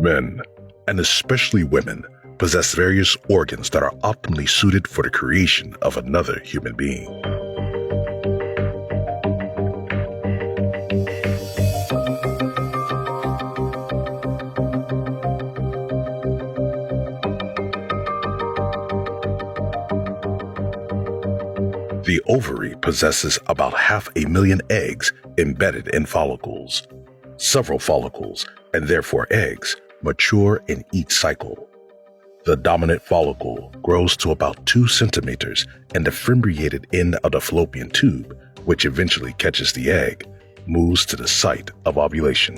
Men, and especially women, possess various organs that are optimally suited for the creation of another human being. The ovary possesses about 500,000 eggs embedded in follicles. Several follicles, and therefore eggs, mature in each cycle. The dominant follicle grows to about 2 centimeters, and the fimbriated end of the fallopian tube, which eventually catches the egg, moves to the site of ovulation.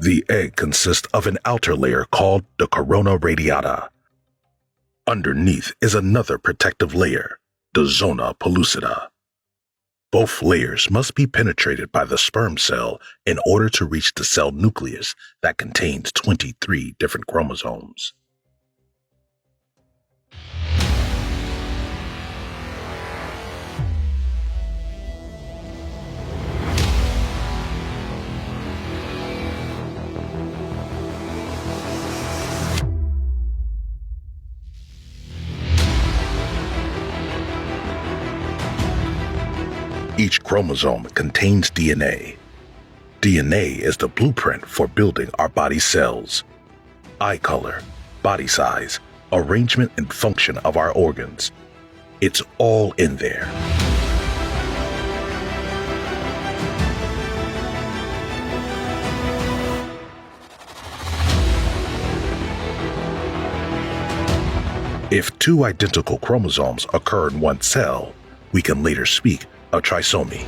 The egg consists of an outer layer called the corona radiata. Underneath is another protective layer, the zona pellucida. Both layers must be penetrated by the sperm cell in order to reach the cell nucleus that contains 23 different chromosomes. Each chromosome contains DNA. DNA is the blueprint for building our body cells. Eye color, body size, arrangement and function of our organs. It's all in there. If 2 identical chromosomes occur in one cell, we can later speak a trisomy.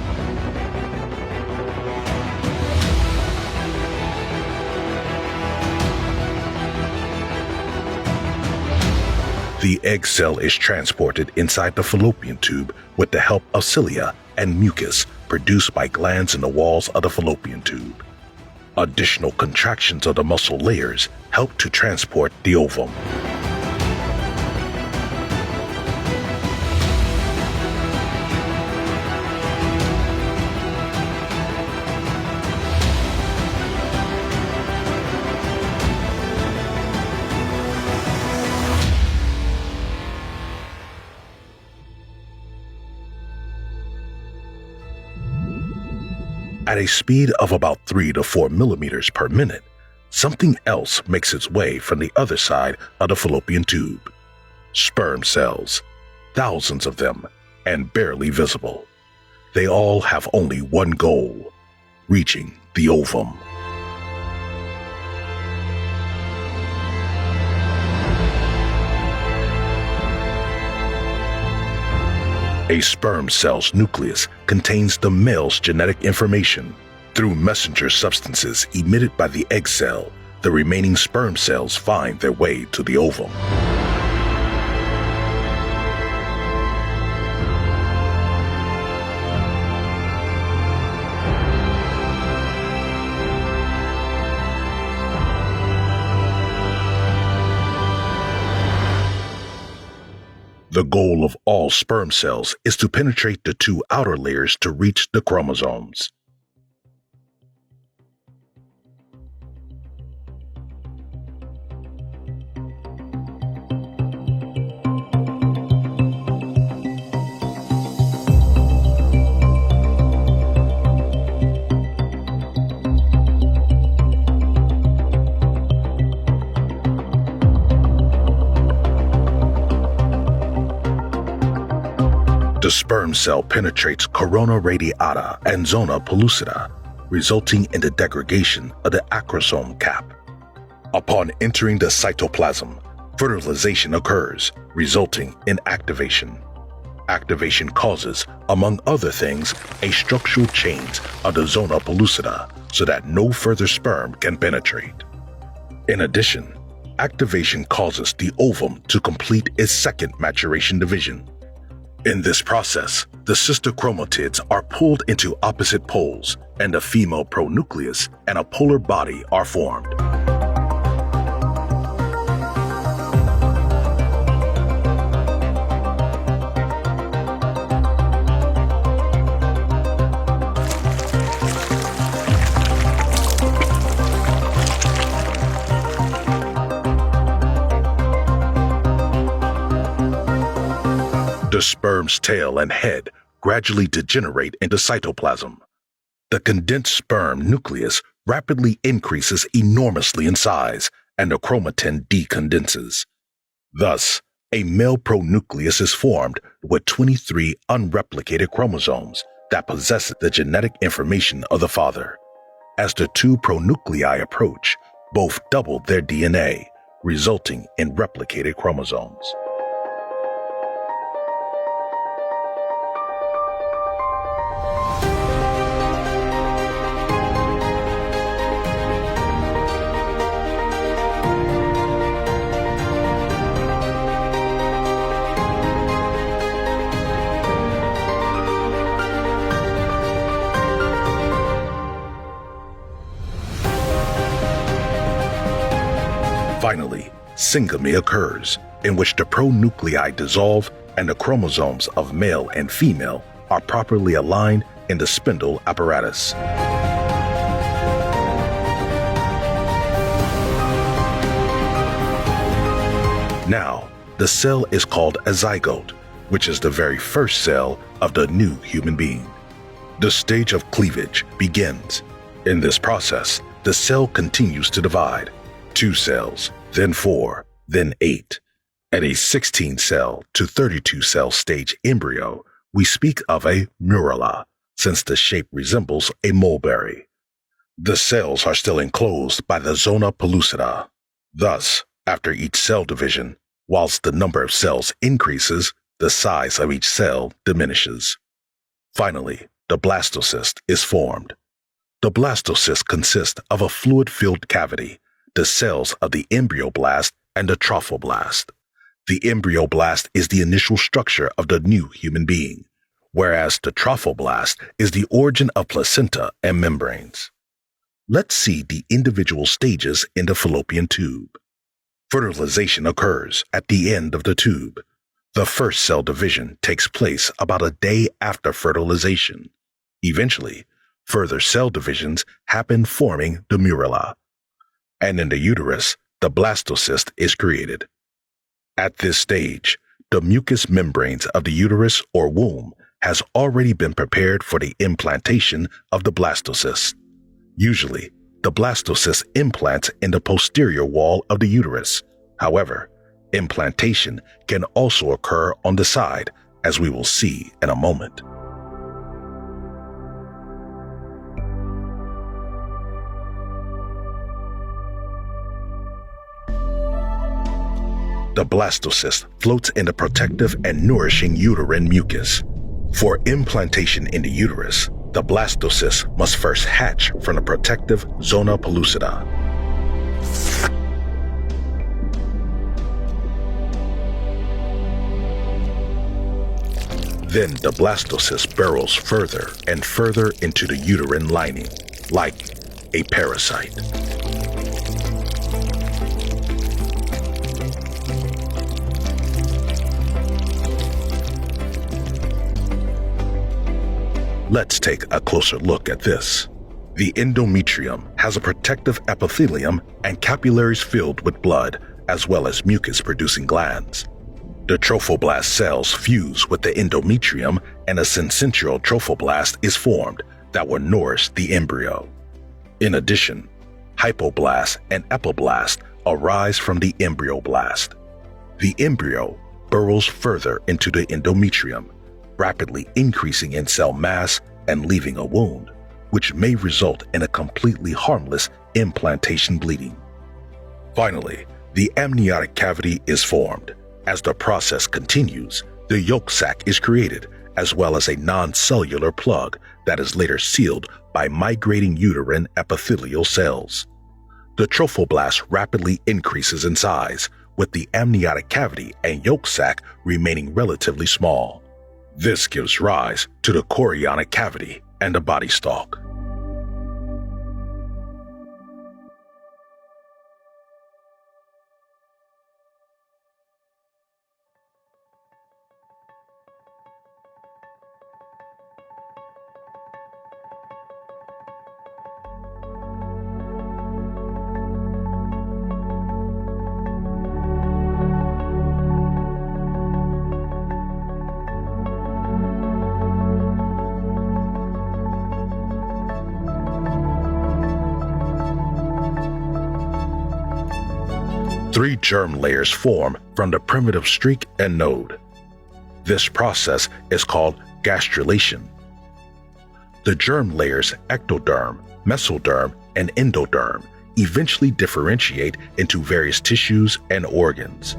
The egg cell is transported inside the fallopian tube with the help of cilia and mucus produced by glands in the walls of the fallopian tube. Additional contractions of the muscle layers help to transport the ovum. At a speed of about 3 to 4 millimeters per minute, something else makes its way from the other side of the fallopian tube. Sperm cells, thousands of them, and barely visible. They all have only one goal: reaching the ovum. A sperm cell's nucleus contains the male's genetic information. Through messenger substances emitted by the egg cell, the remaining sperm cells find their way to the ovum. The goal of all sperm cells is to penetrate the 2 outer layers to reach the chromosomes. The sperm cell penetrates corona radiata and zona pellucida, resulting in the degradation of the acrosome cap. Upon entering the cytoplasm, fertilization occurs, resulting in activation. Activation causes, among other things, a structural change of the zona pellucida so that no further sperm can penetrate. In addition, activation causes the ovum to complete its second maturation division. In this process, the sister chromatids are pulled into opposite poles, and a female pronucleus and a polar body are formed. The sperm's tail and head gradually degenerate into cytoplasm. The condensed sperm nucleus rapidly increases enormously in size, and the chromatin decondenses. Thus, a male pronucleus is formed with 23 unreplicated chromosomes that possess the genetic information of the father. As the two pronuclei approach, both double their DNA, resulting in replicated chromosomes. Finally, syngamy occurs, in which the pronuclei dissolve and the chromosomes of male and female are properly aligned in the spindle apparatus. Now, the cell is called a zygote, which is the very first cell of the new human being. The stage of cleavage begins. In this process, the cell continues to divide. 2 cells, then 4, then 8. At a 16-cell to 32-cell stage embryo, we speak of a murula, since the shape resembles a mulberry. The cells are still enclosed by the zona pellucida. Thus, after each cell division, whilst the number of cells increases, the size of each cell diminishes. Finally, the blastocyst is formed. The blastocyst consists of a fluid-filled cavity, the cells of the embryoblast and the trophoblast. The embryoblast is the initial structure of the new human being, whereas the trophoblast is the origin of placenta and membranes. Let's see the individual stages in the fallopian tube. Fertilization occurs at the end of the tube. The first cell division takes place about a day after fertilization. Eventually, further cell divisions happen, forming the murula. And in the uterus, the blastocyst is created. At this stage, the mucous membranes of the uterus or womb has already been prepared for the implantation of the blastocyst. Usually, the blastocyst implants in the posterior wall of the uterus. However, implantation can also occur on the side, as we will see in a moment. The blastocyst floats in the protective and nourishing uterine mucus. For implantation in the uterus, the blastocyst must first hatch from the protective zona pellucida. Then the blastocyst burrows further and further into the uterine lining, like a parasite. Let's take a closer look at this. The endometrium has a protective epithelium and capillaries filled with blood, as well as mucus-producing glands. The trophoblast cells fuse with the endometrium, and a syncytial trophoblast is formed that will nourish the embryo. In addition, hypoblast and epiblast arise from the embryoblast. The embryo burrows further into the endometrium, rapidly increasing in cell mass and leaving a wound, which may result in a completely harmless implantation bleeding. Finally, the amniotic cavity is formed. As the process continues, the yolk sac is created, as well as a non-cellular plug that is later sealed by migrating uterine epithelial cells. The trophoblast rapidly increases in size, with the amniotic cavity and yolk sac remaining relatively small. This gives rise to the chorionic cavity and the body stalk. Three germ layers form from the primitive streak and node. This process is called gastrulation. The germ layers ectoderm, mesoderm, and endoderm eventually differentiate into various tissues and organs.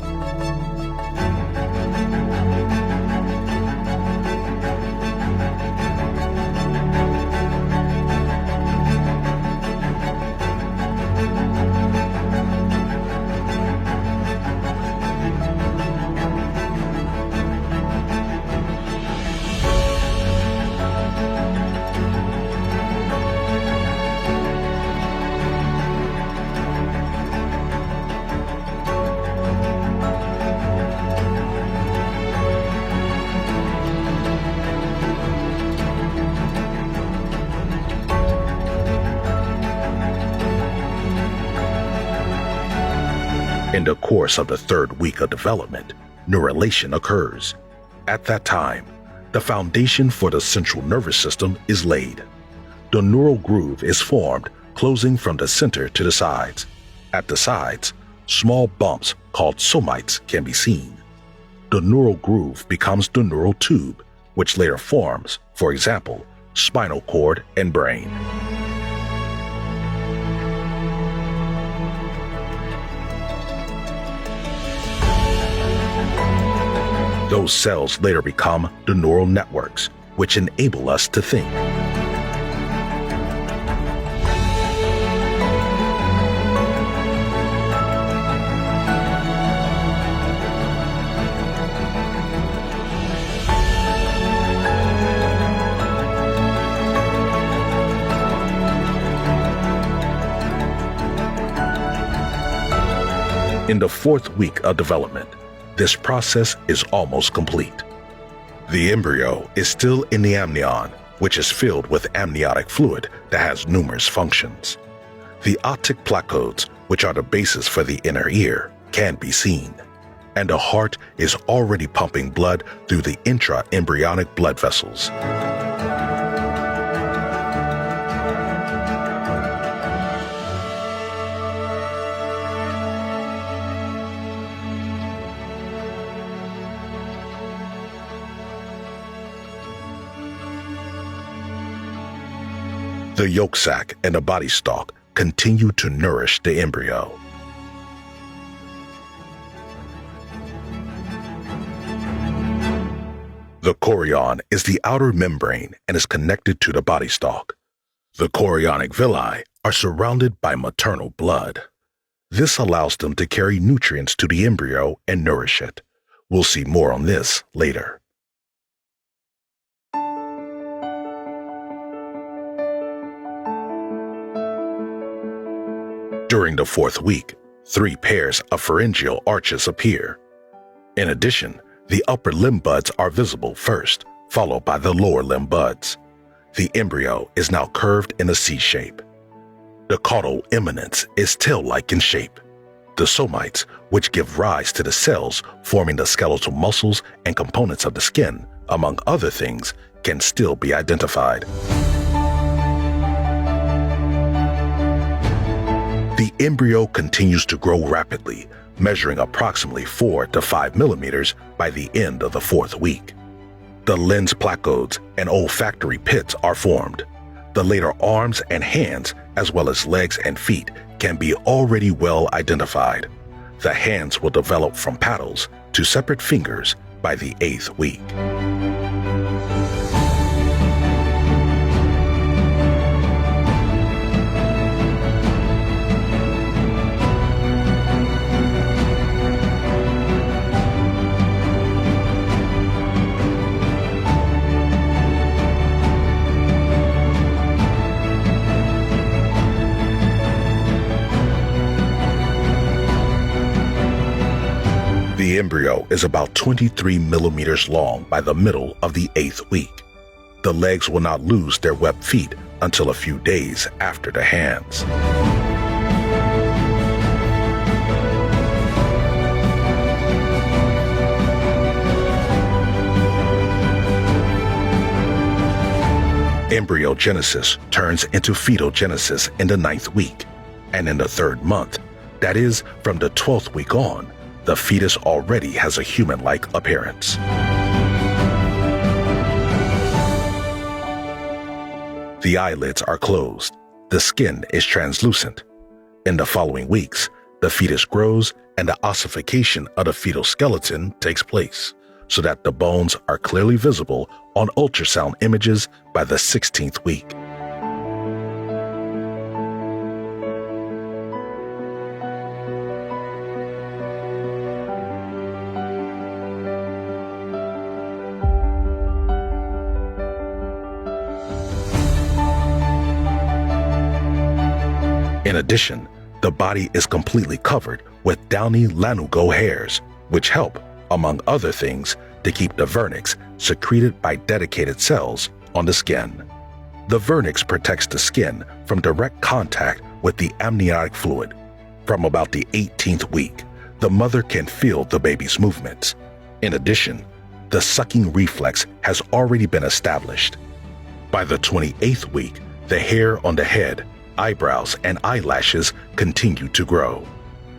In the course of the third week of development, neurulation occurs. At that time, the foundation for the central nervous system is laid. The neural groove is formed, closing from the center to the sides. At the sides, small bumps called somites can be seen. The neural groove becomes the neural tube, which later forms, for example, spinal cord and brain. Those cells later become the neural networks, which enable us to think. In the fourth week of development, this process is almost complete. The embryo is still in the amnion, which is filled with amniotic fluid that has numerous functions. The optic placodes, which are the basis for the inner ear, can be seen, and the heart is already pumping blood through the intra-embryonic blood vessels. The yolk sac and the body stalk continue to nourish the embryo. The chorion is the outer membrane and is connected to the body stalk. The chorionic villi are surrounded by maternal blood. This allows them to carry nutrients to the embryo and nourish it. We'll see more on this later. During the fourth week, 3 pairs of pharyngeal arches appear. In addition, the upper limb buds are visible first, followed by the lower limb buds. The embryo is now curved in a C shape. The caudal eminence is tail-like in shape. The somites, which give rise to the cells forming the skeletal muscles and components of the skin, among other things, can still be identified. The embryo continues to grow rapidly, measuring approximately 4 to 5 millimeters by the end of the fourth week. The lens placodes and olfactory pits are formed. The later arms and hands, as well as legs and feet, can be already well identified. The hands will develop from paddles to separate fingers by the 8th week. The embryo is about 23 millimeters long by the middle of the 8th week. The legs will not lose their webbed feet until a few days after the hands. Embryogenesis turns into fetogenesis in the 9th week, and in the 3rd month, that is, from the 12th week on, the fetus already has a human-like appearance. The eyelids are closed. The skin is translucent. In the following weeks, the fetus grows and the ossification of the fetal skeleton takes place, so that the bones are clearly visible on ultrasound images by the 16th week. In addition, the body is completely covered with downy lanugo hairs, which help, among other things, to keep the vernix secreted by dedicated cells on the skin. The vernix protects the skin from direct contact with the amniotic fluid. From about the 18th week, the mother can feel the baby's movements. In addition, the sucking reflex has already been established. By the 28th week, the hair on the head, eyebrows, and eyelashes continue to grow.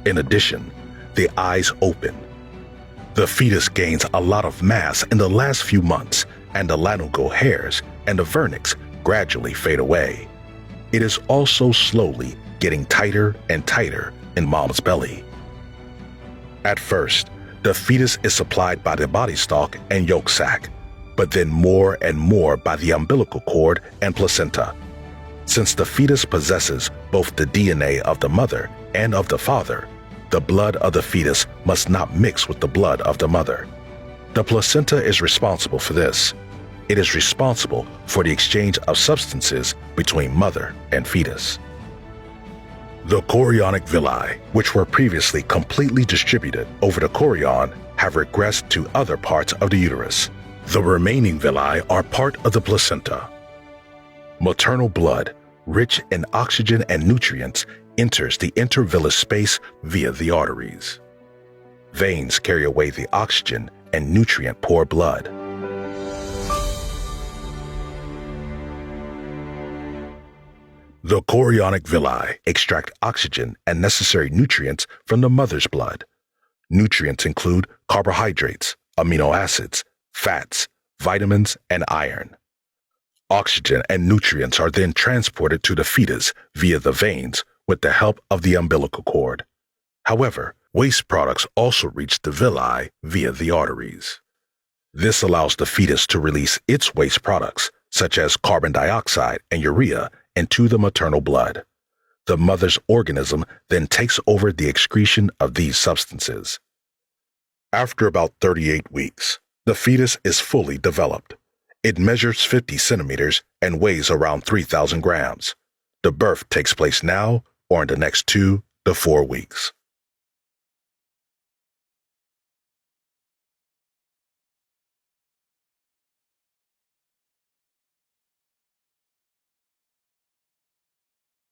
In addition, the eyes open. The fetus gains a lot of mass in the last few months, and the lanugo hairs and the vernix gradually fade away. It is also slowly getting tighter and tighter in mom's belly. At first, the fetus is supplied by the body stalk and yolk sac, but then more and more by the umbilical cord and placenta. Since the fetus possesses both the DNA of the mother and of the father, the blood of the fetus must not mix with the blood of the mother. The placenta is responsible for this. It is responsible for the exchange of substances between mother and fetus. The chorionic villi, which were previously completely distributed over the chorion, have regressed to other parts of the uterus. The remaining villi are part of the placenta. Maternal blood, rich in oxygen and nutrients, enters the intervillous space via the arteries. Veins carry away the oxygen and nutrient-poor blood. The chorionic villi extract oxygen and necessary nutrients from the mother's blood. Nutrients include carbohydrates, amino acids, fats, vitamins, and iron. Oxygen and nutrients are then transported to the fetus via the veins with the help of the umbilical cord. However, waste products also reach the villi via the arteries. This allows the fetus to release its waste products, such as carbon dioxide and urea, into the maternal blood. The mother's organism then takes over the excretion of these substances. After about 38 weeks, the fetus is fully developed. It measures 50 centimeters and weighs around 3,000 grams. The birth takes place now or in the next 2 to 4 weeks.